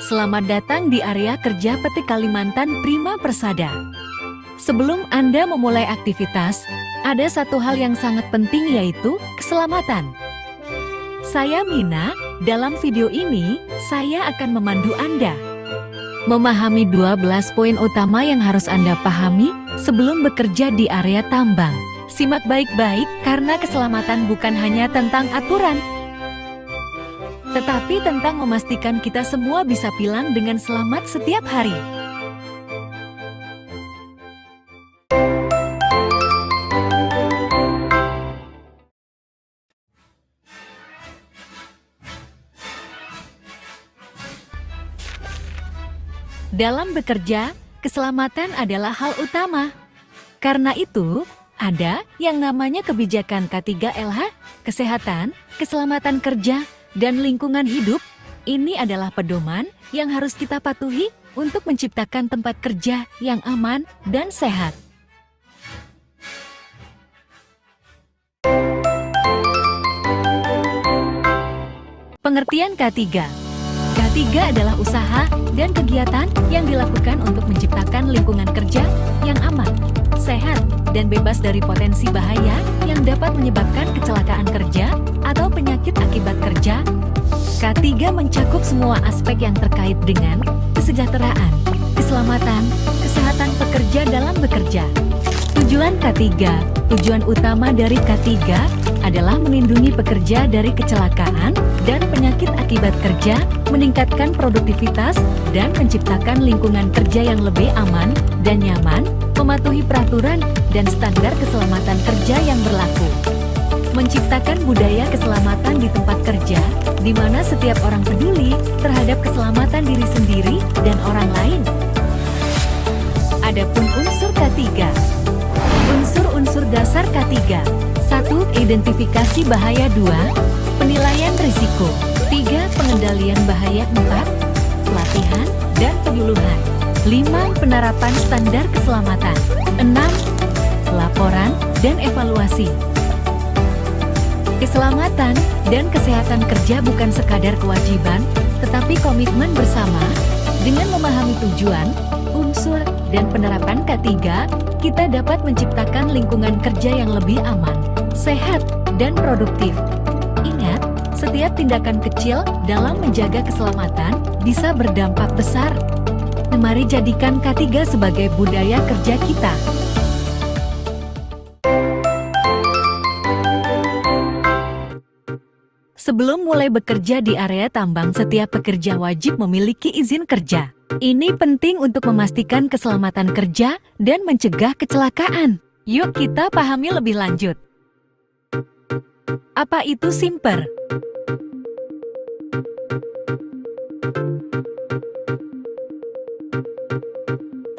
Selamat datang di area kerja PT Kalimantan Prima Persada. Sebelum Anda memulai aktivitas, ada satu hal yang sangat penting yaitu keselamatan. Saya Mina, dalam video ini, saya akan memandu Anda memahami 12 poin utama yang harus Anda pahami sebelum bekerja di area tambang. Simak baik-baik karena keselamatan bukan hanya tentang aturan, tetapi tentang memastikan kita semua bisa pulang dengan selamat setiap hari. Dalam bekerja, keselamatan adalah hal utama. Karena itu, ada yang namanya kebijakan K3LH, kesehatan, keselamatan kerja, dan lingkungan hidup. Ini adalah pedoman yang harus kita patuhi untuk menciptakan tempat kerja yang aman dan sehat. Pengertian K3. K3 adalah usaha dan kegiatan yang dilakukan untuk menciptakan lingkungan kerja yang aman, sehat, dan bebas dari potensi bahaya yang dapat menyebabkan kecelakaan kerja atau penyakit akibat kerja. K3 mencakup semua aspek yang terkait dengan kesejahteraan, keselamatan, kesehatan pekerja dalam bekerja. Tujuan K3, tujuan utama dari K3 adalah melindungi pekerja dari kecelakaan dan penyakit akibat kerja, meningkatkan produktivitas, dan menciptakan lingkungan kerja yang lebih aman dan nyaman, mematuhi peraturan dan standar keselamatan kerja yang berlaku. Menciptakan budaya keselamatan di tempat kerja, di mana setiap orang peduli terhadap keselamatan diri sendiri dan orang lain. Adapun unsur K3. Unsur-unsur dasar K3. 1. Identifikasi bahaya. 2. Penilaian risiko. 3. Pengendalian bahaya. 4. Pelatihan dan penyuluhan. 5. Penerapan standar keselamatan. 6. Laporan dan evaluasi. Keselamatan dan kesehatan kerja bukan sekadar kewajiban, tetapi komitmen bersama. Dengan memahami tujuan, unsur, dan penerapan K3, kita dapat menciptakan lingkungan kerja yang lebih aman, sehat, dan produktif. Ingat, setiap tindakan kecil dalam menjaga keselamatan bisa berdampak besar. Mari jadikan K3 sebagai budaya kerja kita. Sebelum mulai bekerja di area tambang, setiap pekerja wajib memiliki izin kerja. Ini penting untuk memastikan keselamatan kerja dan mencegah kecelakaan. Yuk kita pahami lebih lanjut. Apa itu simper?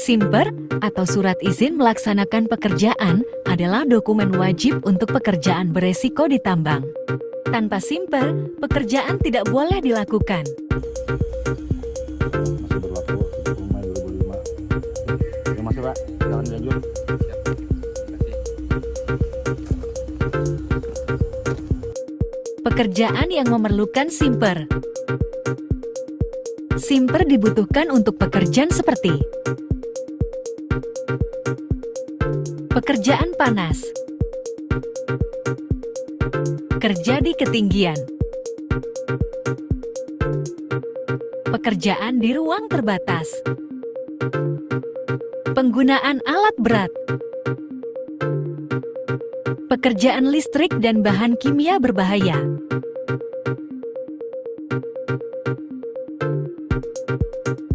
Simper, atau surat izin melaksanakan pekerjaan, adalah dokumen wajib untuk pekerjaan beresiko di tambang. Tanpa simper, pekerjaan tidak boleh dilakukan. Masih berlaku 7 Mei 2005. Terima kasih Pak, silakan dilanjut. Pekerjaan yang memerlukan simper. Simper dibutuhkan untuk pekerjaan seperti pekerjaan panas, kerja di ketinggian, pekerjaan di ruang terbatas, penggunaan alat berat, pekerjaan listrik dan bahan kimia berbahaya.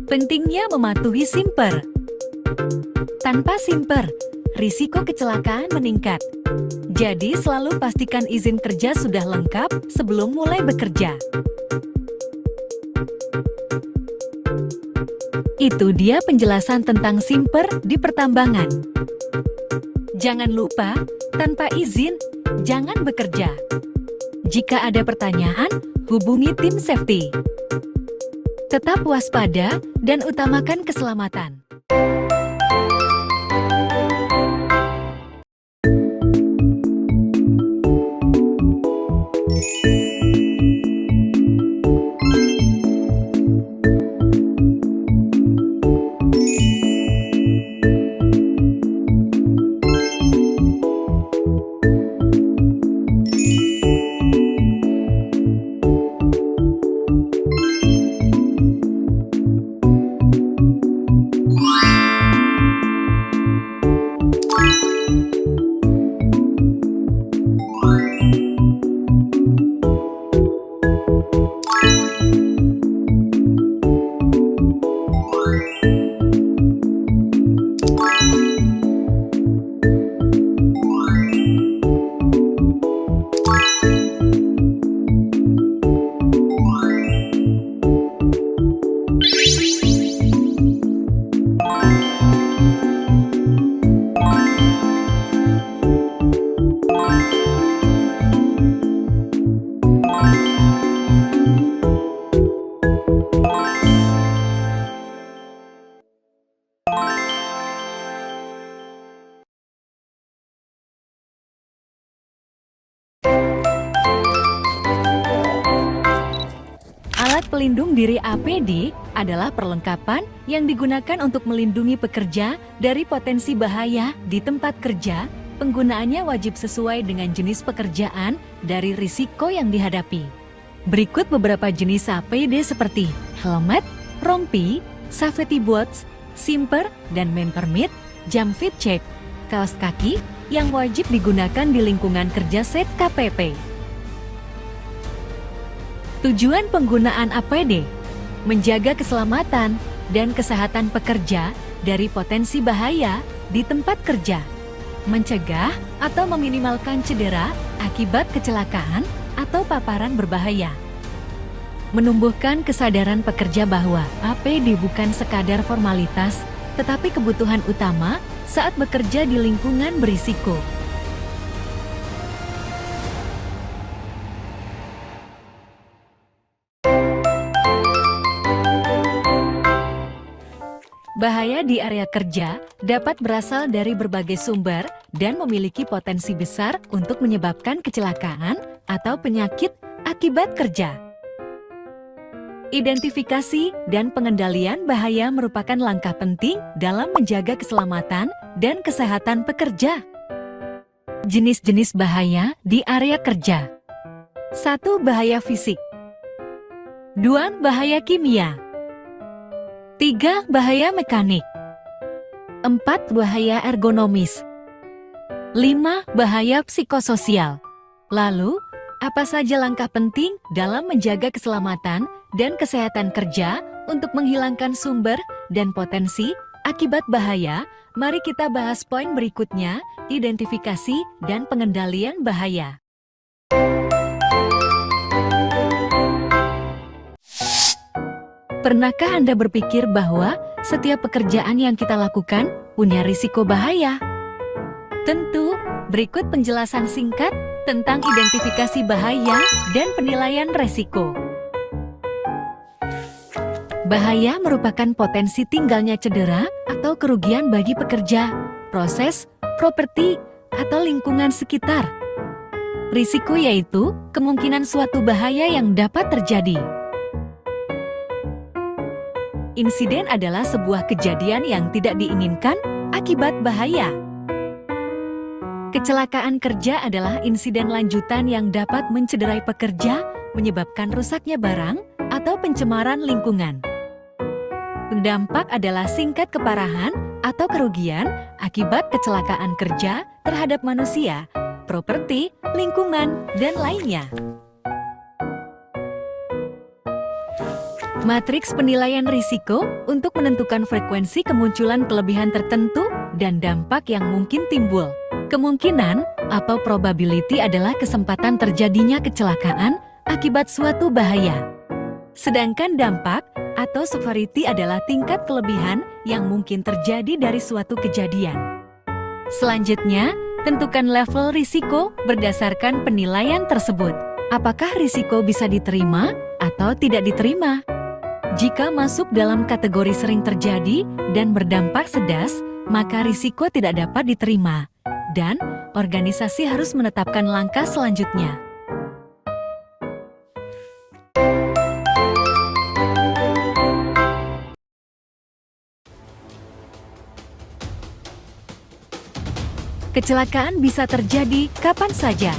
Pentingnya mematuhi simper. Tanpa simper, risiko kecelakaan meningkat. Jadi selalu pastikan izin kerja sudah lengkap sebelum mulai bekerja. Itu dia penjelasan tentang simper di pertambangan. Jangan lupa, tanpa izin, jangan bekerja. Jika ada pertanyaan, hubungi tim safety. Tetap waspada dan utamakan keselamatan. pelindung diri APD adalah perlengkapan yang digunakan untuk melindungi pekerja dari potensi bahaya di tempat kerja. Penggunaannya wajib sesuai dengan jenis pekerjaan dari risiko yang dihadapi. Berikut beberapa jenis APD seperti helmet, rompi, safety boots, simper dan main permit, jam fit check, kaos kaki yang wajib digunakan di lingkungan kerja set KPP. Tujuan penggunaan APD: menjaga keselamatan dan kesehatan pekerja dari potensi bahaya di tempat kerja, mencegah atau meminimalkan cedera akibat kecelakaan atau paparan berbahaya, menumbuhkan kesadaran pekerja bahwa APD bukan sekadar formalitas, tetapi kebutuhan utama saat bekerja di lingkungan berisiko. Bahaya di area kerja dapat berasal dari berbagai sumber dan memiliki potensi besar untuk menyebabkan kecelakaan atau penyakit akibat kerja. Identifikasi dan pengendalian bahaya merupakan langkah penting dalam menjaga keselamatan dan kesehatan pekerja. Jenis-jenis bahaya di area kerja. 1. Bahaya fisik. 2. Bahaya kimia. 3. Bahaya mekanik. 4. Bahaya ergonomis. 5. Bahaya psikososial. Lalu, apa saja langkah penting dalam menjaga keselamatan dan kesehatan kerja untuk menghilangkan sumber dan potensi akibat bahaya? Mari kita bahas poin berikutnya, identifikasi dan pengendalian bahaya. Pernahkah Anda berpikir bahwa setiap pekerjaan yang kita lakukan punya risiko bahaya? Tentu, berikut penjelasan singkat tentang identifikasi bahaya dan penilaian risiko. Bahaya merupakan potensi tinggalnya cedera atau kerugian bagi pekerja, proses, properti, atau lingkungan sekitar. Risiko yaitu kemungkinan suatu bahaya yang dapat terjadi. Insiden adalah sebuah kejadian yang tidak diinginkan akibat bahaya. Kecelakaan kerja adalah insiden lanjutan yang dapat mencederai pekerja, menyebabkan rusaknya barang, atau pencemaran lingkungan. Dampak adalah tingkat keparahan atau kerugian akibat kecelakaan kerja terhadap manusia, properti, lingkungan, dan lainnya. Matriks penilaian risiko untuk menentukan frekuensi kemunculan kelebihan tertentu dan dampak yang mungkin timbul. Kemungkinan atau probability adalah kesempatan terjadinya kecelakaan akibat suatu bahaya. Sedangkan dampak atau severity adalah tingkat kelebihan yang mungkin terjadi dari suatu kejadian. Selanjutnya, tentukan level risiko berdasarkan penilaian tersebut. Apakah risiko bisa diterima atau tidak diterima? Jika masuk dalam kategori sering terjadi dan berdampak sedas, maka risiko tidak dapat diterima, dan organisasi harus menetapkan langkah selanjutnya. Kecelakaan bisa terjadi kapan saja.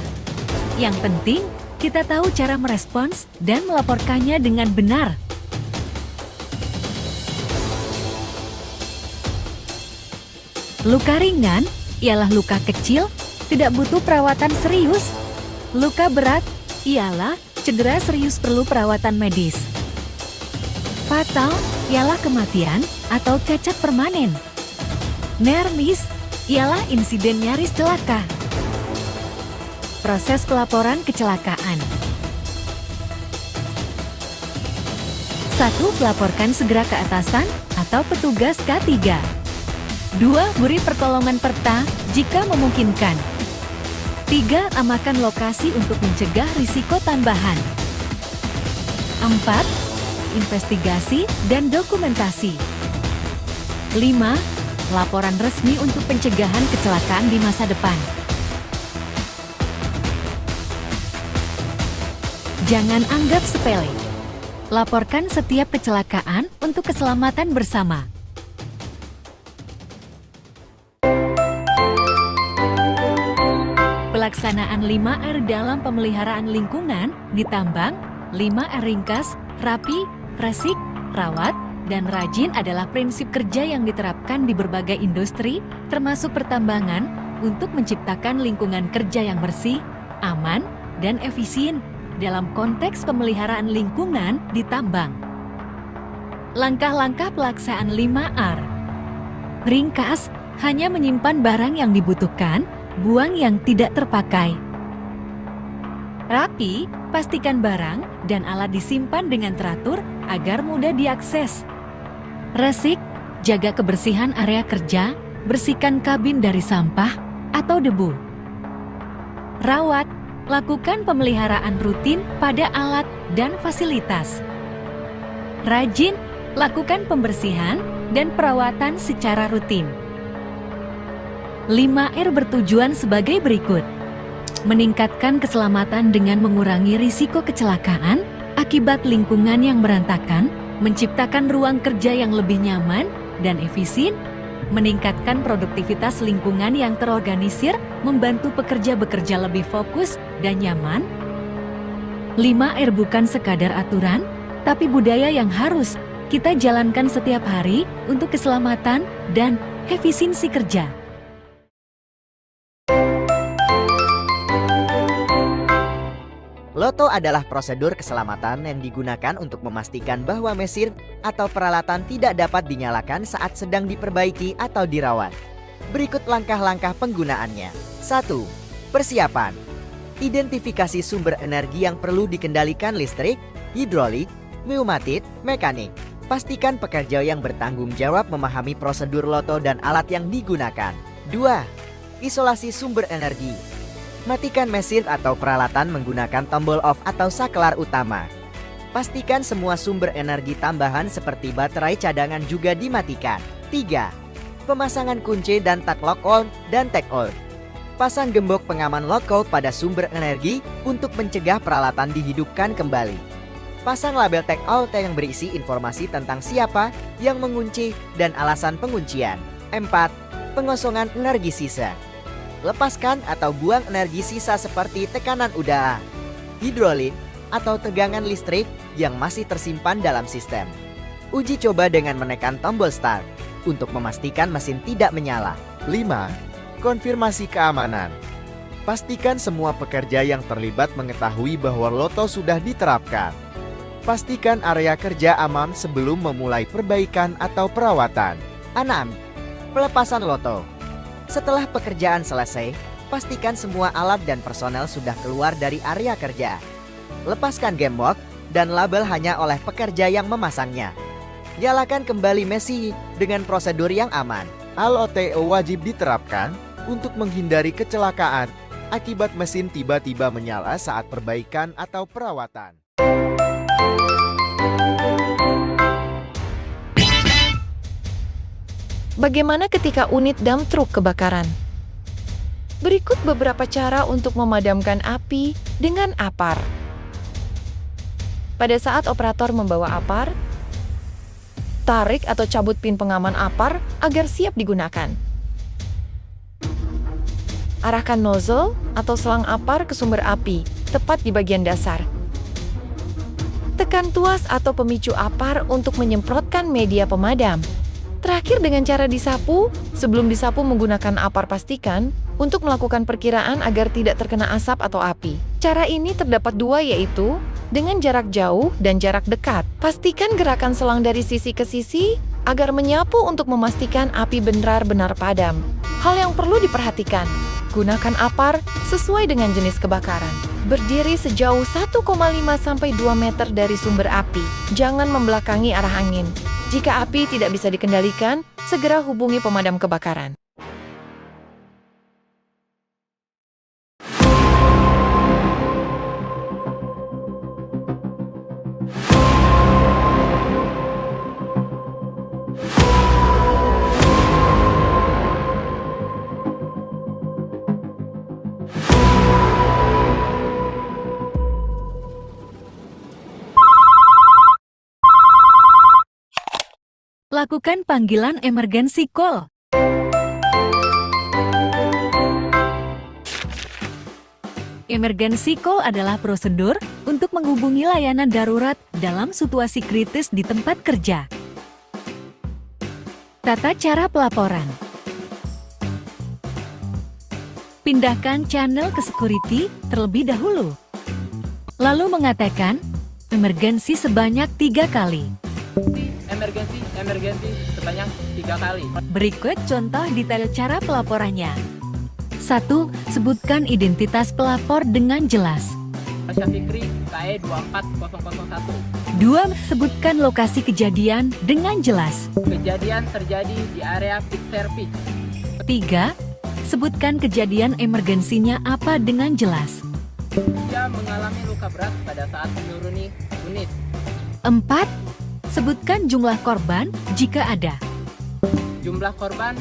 Yang penting, kita tahu cara merespons dan melaporkannya dengan benar. Luka ringan ialah luka kecil, tidak butuh perawatan serius. Luka berat ialah cedera serius perlu perawatan medis. Fatal ialah kematian atau cacat permanen. Near miss ialah insiden nyaris celaka. Proses pelaporan kecelakaan. 1. Laporkan segera ke atasan atau petugas K3. 2. Beri pertolongan perta jika memungkinkan. 3. Amankan lokasi untuk mencegah risiko tambahan. 4. Investigasi dan dokumentasi. 5. Laporan resmi untuk pencegahan kecelakaan di masa depan. Jangan anggap sepele. Laporkan setiap kecelakaan untuk keselamatan bersama. Pelaksanaan 5R dalam pemeliharaan lingkungan di tambang, 5R ringkas, rapi, resik, rawat, dan rajin adalah prinsip kerja yang diterapkan di berbagai industri, termasuk pertambangan, untuk menciptakan lingkungan kerja yang bersih, aman, dan efisien dalam konteks pemeliharaan lingkungan di tambang. Langkah-langkah pelaksanaan 5R. Ringkas, hanya menyimpan barang yang dibutuhkan, buang yang tidak terpakai. Rapi, pastikan barang dan alat disimpan dengan teratur agar mudah diakses. Resik, jaga kebersihan area kerja, bersihkan kabin dari sampah atau debu. Rawat, lakukan pemeliharaan rutin pada alat dan fasilitas. Rajin, lakukan pembersihan dan perawatan secara rutin. 5R bertujuan sebagai berikut. Meningkatkan keselamatan dengan mengurangi risiko kecelakaan akibat lingkungan yang berantakan, menciptakan ruang kerja yang lebih nyaman dan efisien, meningkatkan produktivitas lingkungan yang terorganisir, membantu pekerja bekerja lebih fokus dan nyaman. 5R bukan sekadar aturan, tapi budaya yang harus kita jalankan setiap hari untuk keselamatan dan efisiensi kerja. Loto adalah prosedur keselamatan yang digunakan untuk memastikan bahwa mesin atau peralatan tidak dapat dinyalakan saat sedang diperbaiki atau dirawat. Berikut langkah-langkah penggunaannya. 1. Persiapan. Identifikasi sumber energi yang perlu dikendalikan listrik, hidrolik, pneumatik, mekanik. Pastikan pekerja yang bertanggung jawab memahami prosedur loto dan alat yang digunakan. 2. Isolasi sumber energi. Matikan mesin atau peralatan menggunakan tombol off atau saklar utama. Pastikan semua sumber energi tambahan seperti baterai cadangan juga dimatikan. 3. Pemasangan kunci dan tak lock-on dan take-out. Pasang gembok pengaman lockout pada sumber energi untuk mencegah peralatan dihidupkan kembali. Pasang label take-out yang berisi informasi tentang siapa yang mengunci dan alasan penguncian. 4. Pengosongan energi sisa. Lepaskan atau buang energi sisa seperti tekanan udara, hidrolik, atau tegangan listrik yang masih tersimpan dalam sistem. Uji coba dengan menekan tombol start untuk memastikan mesin tidak menyala. 5. Konfirmasi keamanan. Pastikan semua pekerja yang terlibat mengetahui bahwa loto sudah diterapkan. Pastikan area kerja aman sebelum memulai perbaikan atau perawatan. 6. Pelepasan loto. Setelah pekerjaan selesai, pastikan semua alat dan personel sudah keluar dari area kerja. Lepaskan gembok dan label hanya oleh pekerja yang memasangnya. Nyalakan kembali mesin dengan prosedur yang aman. LOTO wajib diterapkan untuk menghindari kecelakaan akibat mesin tiba-tiba menyala saat perbaikan atau perawatan. Bagaimana ketika unit dump truk kebakaran? Berikut beberapa cara untuk memadamkan api dengan apar. Pada saat operator membawa apar, tarik atau cabut pin pengaman apar agar siap digunakan. Arahkan nozzle atau selang apar ke sumber api, tepat di bagian dasar. Tekan tuas atau pemicu apar untuk menyemprotkan media pemadam. Terakhir dengan cara disapu, sebelum disapu menggunakan apar pastikan untuk melakukan perkiraan agar tidak terkena asap atau api. Cara ini terdapat dua yaitu dengan jarak jauh dan jarak dekat. Pastikan gerakan selang dari sisi ke sisi agar menyapu untuk memastikan api benar-benar padam. Hal yang perlu diperhatikan, gunakan apar sesuai dengan jenis kebakaran. Berdiri sejauh 1,5 sampai 2 meter dari sumber api. Jangan membelakangi arah angin. Jika api tidak bisa dikendalikan, segera hubungi pemadam kebakaran. Lakukan panggilan emergency call. Emergency call adalah prosedur untuk menghubungi layanan darurat dalam situasi kritis di tempat kerja. Tata cara pelaporan. Pindahkan channel ke security terlebih dahulu. Lalu mengatakan emergency sebanyak 3 kali. Emergency sebanyak 3 kali. Berikut contoh detail cara pelaporannya. 1. Sebutkan identitas pelapor dengan jelas. Pasha Fikri, KE 24001. 2. Sebutkan lokasi kejadian dengan jelas. Kejadian terjadi di area peak service. 3. Sebutkan kejadian emergensinya apa dengan jelas. Dia mengalami luka berat pada saat menuruni unit. 4. Sebutkan jumlah korban jika ada. Jumlah korban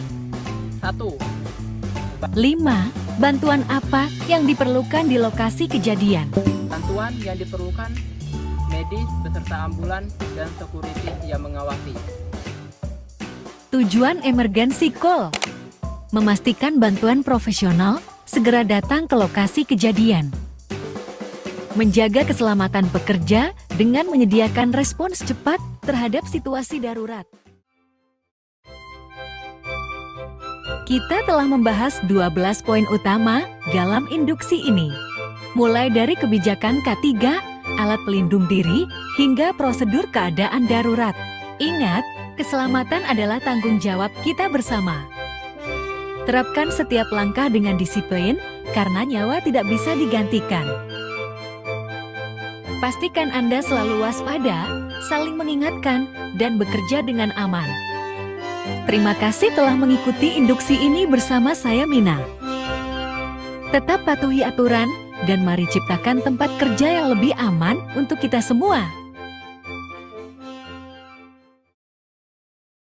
1. 5. Bantuan apa yang diperlukan di lokasi kejadian. Bantuan yang diperlukan medis beserta ambulan dan security yang mengawasi. Tujuan emergency call. Memastikan bantuan profesional segera datang ke lokasi kejadian. Menjaga keselamatan pekerja dengan menyediakan respons cepat terhadap situasi darurat. Kita telah membahas 12 poin utama dalam induksi ini. Mulai dari kebijakan K3, alat pelindung diri, hingga prosedur keadaan darurat. Ingat, keselamatan adalah tanggung jawab kita bersama. Terapkan setiap langkah dengan disiplin, karena nyawa tidak bisa digantikan. Pastikan Anda selalu waspada, saling mengingatkan, dan bekerja dengan aman. Terima kasih telah mengikuti induksi ini bersama saya Mina. Tetap patuhi aturan, dan mari ciptakan tempat kerja yang lebih aman untuk kita semua.